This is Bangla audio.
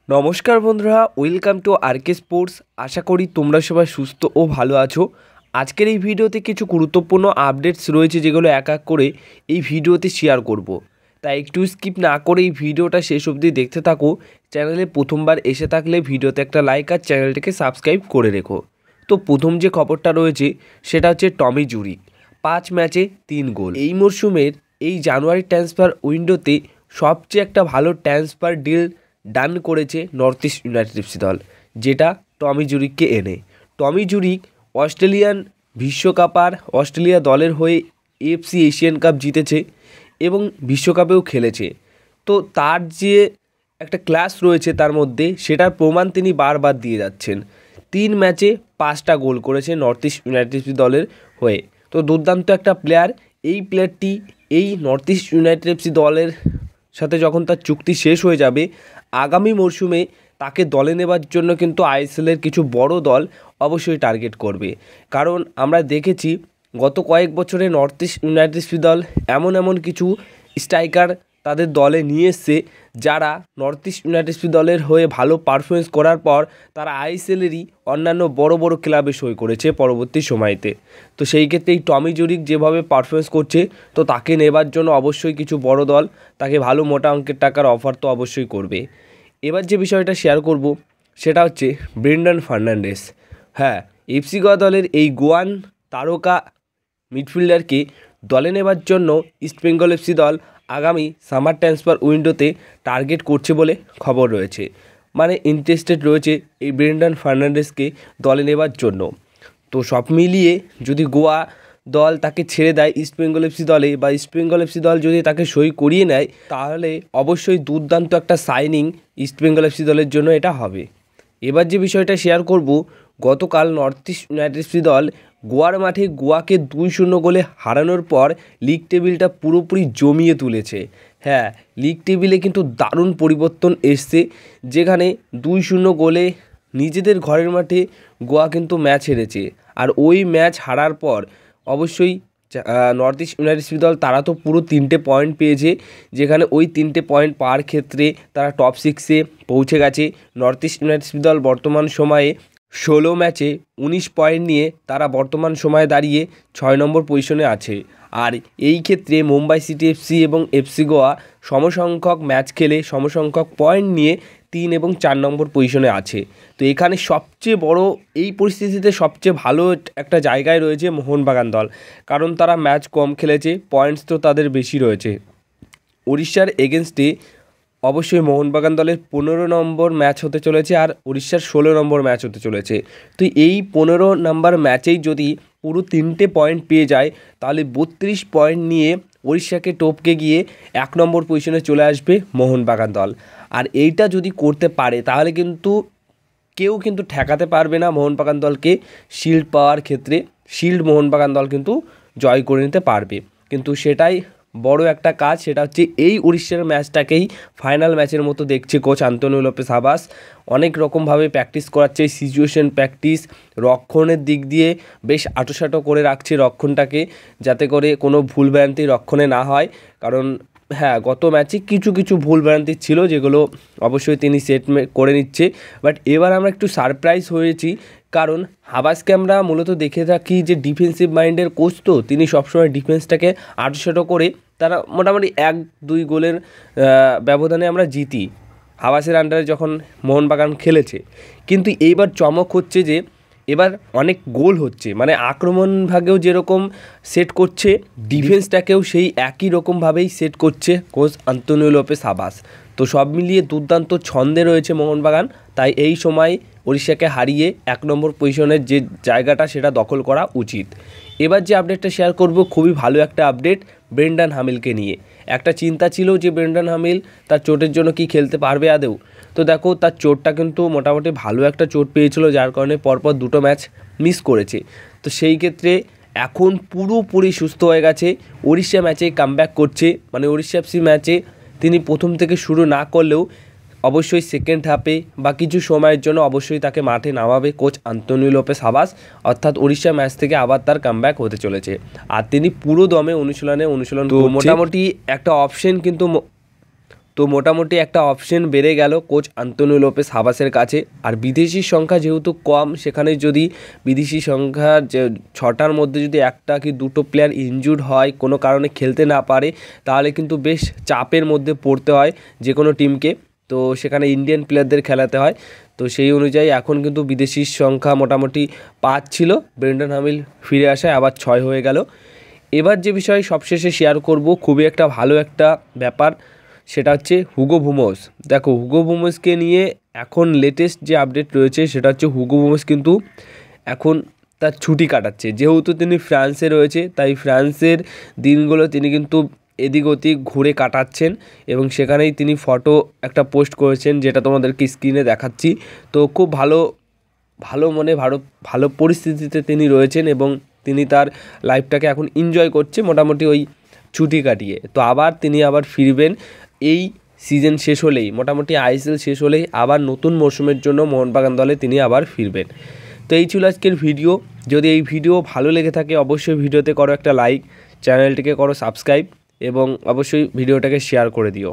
নমস্কার বন্ধুরা, ওয়েলকাম টু আরকে স্পোর্টস। আশা করি তোমরা সবাই সুস্থ ও ভালো আছো। আজকের এই ভিডিওতে কিছু গুরুত্বপূর্ণ আপডেটস রয়েছে যেগুলো এক এক করে এই ভিডিওতে শেয়ার করব। তাই একটু স্কিপ না করে এই ভিডিওটা শেষ অবধি দেখতে থাকো। চ্যানেলে প্রথমবার এসে থাকলে ভিডিওতে একটা লাইক আর চ্যানেলটিকে সাবস্ক্রাইব করে রেখো। তো প্রথম যে খবরটা রয়েছে সেটা হচ্ছে টমি জুরিক 5 ম্যাচে 3 গোল। এই মরশুমের এই জানুয়ারি ট্রান্সফার উইন্ডোতে সবচেয়ে একটা ভালো ট্রান্সফার ডিল ডান করেছে নর্থ ইস্ট ইউনাইটেড এফসি দল, যেটা টমি জুরিককে এনে। টমি জুরিক অস্ট্রেলিয়ান বিশ্বকাপার অস্ট্রেলিয়া দলের হয়ে এফসি এশিয়ান কাপ জিতেছে এবং বিশ্বকাপেও খেলেছে। তো তার যে একটা ক্লাস রয়েছে তার মধ্যে, সেটার প্রমাণ তিনি বারবার দিয়ে যাচ্ছেন। 3 ম্যাচে 5টা গোল করেছে নর্থ ইস্ট ইউনাইটেড এফসি দলের হয়ে। তো দুর্দান্ত একটা প্লেয়ার। এই প্লেয়ারটি এই নর্থ ইস্ট ইউনাইটেড এফসি দলের সাথে যখন তার চুক্তি শেষ হয়ে যাবে, আগামী মরশুমে তাকে দলে নেবার জন্য কিন্তু আইএসএলের কিছু বড় দল অবশ্যই টার্গেট করবে। কারণ আমরা দেখেছি গত কয়েক বছরে নর্থ ইস্ট ইউনাইটেড এফসি দল এমন কিছু স্ট্রাইকার তাদের দলে নিয়ে এসছে যারা নর্থ ইস্ট ইউনাইটেড এফসি দলের হয়ে ভালো পারফরমেন্স করার পর তারা আইএসএলেরই অন্যান্য বড় ক্লাবে সই করেছে পরবর্তী সময়তে। তো সেই ক্ষেত্রে এই টমি জুরিক যেভাবে পারফরমেন্স করছে, তো তাকে নেবার জন্য অবশ্যই কিছু বড় দল তাকে ভালো মোটা অঙ্কের টাকার অফার তো অবশ্যই করবে। এবার যে বিষয়টা শেয়ার করব সেটা হচ্ছে ব্রেন্ডন ফার্নান্ডেস। হ্যাঁ, এফসি গোয়া দলের এই গোয়ান তারকা মিডফিল্ডারকে দলে নেবার জন্য ইস্টবেঙ্গল এফসি দল আগামী সামার ট্রান্সফার উইন্ডোতে টার্গেট করছে বলে খবর রয়েছে। মানে ইন্টারেস্টেড রয়েছে এই ব্রেন্ডন ফার্নান্ডেসকে দলে নেবার জন্য। তো সব মিলিয়ে যদি গোয়া দল তাকে ছেড়ে দেয় ইস্টবেঙ্গল এফসি দলে, বা ইস্টবেঙ্গল এফসি দল যদি তাকে সই করিয়ে নেয়, তাহলে অবশ্যই দুর্দান্ত একটা সাইনিং ইস্টবেঙ্গল এফসি দলের জন্য এটা হবে। এবার যে বিষয়টা শেয়ার করব, গতকাল নর্থ ইস্ট ইউনাইটেড এফসি দল গোয়ার মাঠে গোয়াকে 2-0 গোলে হারানোর পর লিগ টেবিলটা পুরোপুরি জমিয়ে তুলেছে। হ্যাঁ, লিগ টেবিলে কিন্তু দারুণ পরিবর্তন এসছে, যেখানে 2-0 গোলে নিজেদের ঘরের মাঠে গোয়া কিন্তু ম্যাচ হেরেছে। আর ওই ম্যাচ হারার পর অবশ্যই নর্থ ইস্ট ইউনাইটেড এফসি দল তারা তো পুরো 3টে পয়েন্ট পেয়েছে, যেখানে ওই 3টে পয়েন্ট পাওয়ার ক্ষেত্রে তারা টপ 6-এ পৌঁছে গেছে। নর্থ ইস্ট ইউনাইটেড এফসি দল বর্তমান সময়ে 16 ম্যাচে 19 পয়েন্ট নিয়ে তারা বর্তমান সময়ে দাঁড়িয়ে 6 নম্বর পজিশনে আছে। আর এই ক্ষেত্রে মুম্বাই সিটি এফসি এবং এফসি গোয়া সমসংখ্যক ম্যাচ খেলে সমসংখ্যক পয়েন্ট নিয়ে 3 এবং 4 নম্বর পজিশনে আছে। তো এখানে সবচেয়ে বড় এই পরিস্থিতিতে সবচেয়ে ভালো একটা জায়গায় রয়েছে মোহনবাগান দল, কারণ তারা ম্যাচ কম খেলেছে, পয়েন্টস তো তাদের বেশি রয়েছে। উড়িষ্যার এগেনস্টে অবশ্যই মোহনবাগান দলের 15 নম্বর ম্যাচ হতে চলেছে, আর উড়িষ্যার 16 নম্বর ম্যাচ হতে চলেছে। তো এই 15 নম্বর ম্যাচেই যদি পুরো 3টে পয়েন্ট পেয়ে যায়, তাহলে 32 পয়েন্ট নিয়ে উড়িষ্যাকে টপকে গিয়ে 1 নম্বর পজিশনে চলে আসবে মোহনবাগান দল। আর এইটা যদি করতে পারে, তাহলে কিন্তু কেউ কিন্তু ঠেকাতে পারবে না মোহনবাগান দলকে শিল্ড পাওয়ার ক্ষেত্রে। শিল্ড মোহনবাগান দল কিন্তু জয় করে নিতে পারবে। কিন্তু সেটাই বড় একটা কাজ, সেটা হচ্ছে এই উড়িষ্যার ম্যাচটাকেই ফাইনাল ম্যাচের মতো দেখছে কোচ আন্তোনিও লোপেস আবাস। অনেক রকমভাবে প্র্যাকটিস করাচ্ছে, সিচুয়েশন প্র্যাকটিস, রক্ষণের দিক দিয়ে বেশ আঁটোসাঁটো করে রাখছে রক্ষণটাকে, যাতে করে কোনো ভুলভ্রান্তি রক্ষণে না হয়। কারণ হ্যাঁ, গত ম্যাচে কিছু ভুলভ্রান্তি ছিল, যেগুলো অবশ্যই তিনি সেট করে নিচ্ছে। বাট এবার আমরা একটু সারপ্রাইজ হয়েছি, কারণ হাবাসকে আমরা মূলত দেখে থাকি যে ডিফেন্সিভ মাইন্ডের কোচ, তো তিনি সবসময় ডিফেন্সটাকে আঁটোসাঁটো করে তারা মোটামুটি 1-2 গোলের ব্যবধানে আমরা জিতি হাবাসের আন্ডারে যখন মোহনবাগান খেলেছে। কিন্তু এইবার চমক হচ্ছে যে এবার অনেক গোল হচ্ছে, মানে আক্রমণ ভাগেও যেরকম সেট করছে, ডিফেন্সটাকেও সেই একই রকমভাবেই সেট করছে কোচ আন্তোনিও লোপেস আবাস। তো সব মিলিয়ে দুর্দান্ত ছন্দে রয়েছে মোহনবাগান। তাই এই সময় উড়িষ্যাকে হারিয়ে 1 নম্বর পজিশনের যে জায়গাটা সেটা দখল করা উচিত। এবার যে আপডেটটা শেয়ার করব, খুবই ভালো একটা আপডেট ব্রেন্ডন হামিলকে নিয়ে। একটা চিন্তা ছিল যে ব্রেন্ডন হামিল তার চোটের জন্য কি খেলতে পারবে আদৌ। তো দেখো, তার চোটটা কিন্তু মোটামুটি ভালো একটা চোট পেয়েছিল, যার কারণে পরপর 2টো ম্যাচ মিস করেছে। তো সেই ক্ষেত্রে এখন পুরোপুরি সুস্থ হয়ে গেছে, উড়িষ্যা ম্যাচে কামব্যাক করছে। মানে উড়িষ্যা এফসি ম্যাচে তিনি প্রথম থেকে শুরু না করলেও অবশ্যই সেকেন্ড হাফে বা কিছু সময়ের জন্য অবশ্যই তাকে মাঠে নামাবে কোচ আন্তোনিও লোপেস আবাস। অর্থাৎ উড়িষ্যা ম্যাচ থেকে আবার তার কামব্যাক হতে চলেছে, আর তিনি পুরো দমে অনুশীলন মোটামুটি একটা অপশন কিন্তু তো মোটামুটি একটা অপশন বেড়ে গেল কোচ আন্তোনিও লোপেস হাবাসের কাছে। আর বিদেশির সংখ্যা যেহেতু কম, সেখানে যদি বিদেশি সংখ্যা যে 6টার মধ্যে যদি একটা কি দুটো প্লেয়ার ইনজুর্ড হয়, কোনো কারণে খেলতে না পারে, তাহলে কিন্তু বেশ চাপের মধ্যে পড়তে হয় যে কোনো টিমকে। তো সেখানে ইন্ডিয়ান প্লেয়ারদের খেলাতে হয়। তো সেই অনুযায়ী এখন কিন্তু বিদেশির সংখ্যা মোটামুটি 5 ছিল, ব্রেন্ডন হামিল ফিরে আসায় আবার 6 হয়ে গেল। এবার যে বিষয় সবশেষে শেয়ার করব, খুবই একটা ভালো একটা ব্যাপার, সেটা হচ্ছে হুগো বুমোস। দেখো, হুগো বুমোসকে নিয়ে এখন লেটেস্ট যে আপডেট রয়েছে সেটা হচ্ছে হুগো বুমোস কিন্তু এখন তার ছুটি কাটাচ্ছে। যেহেতু তিনি ফ্রান্সে রয়েছে, তাই ফ্রান্সের দিনগুলো তিনি কিন্তু এদিক ওদিক ঘুরে কাটাচ্ছেন এবং সেখানেই তিনি ফটো একটা পোস্ট করেছেন, যেটা তোমাদেরকে স্ক্রিনে দেখাচ্ছি। তো খুব ভালো পরিস্থিতিতে তিনি রয়েছেন এবং তিনি তার লাইফটাকে এখন এনজয় করছে মোটামুটি ওই ছুটি কাটিয়ে। তো তিনি আবার ফিরবেন এই সিজন শেষ হলেই, মোটামুটি আইএসএল শেষ হলেই আবার নতুন মরশুমের জন্য মোহনবাগান দলে তিনি আবার ফিরবেন। তো এই ছিল আজকের ভিডিও। যদি এই ভিডিও ভালো লেগে থাকে অবশ্যই ভিডিওতে করো একটা লাইক, চ্যানেলটিকে করো সাবস্ক্রাইব এবং অবশ্যই ভিডিওটাকে শেয়ার করে দিও।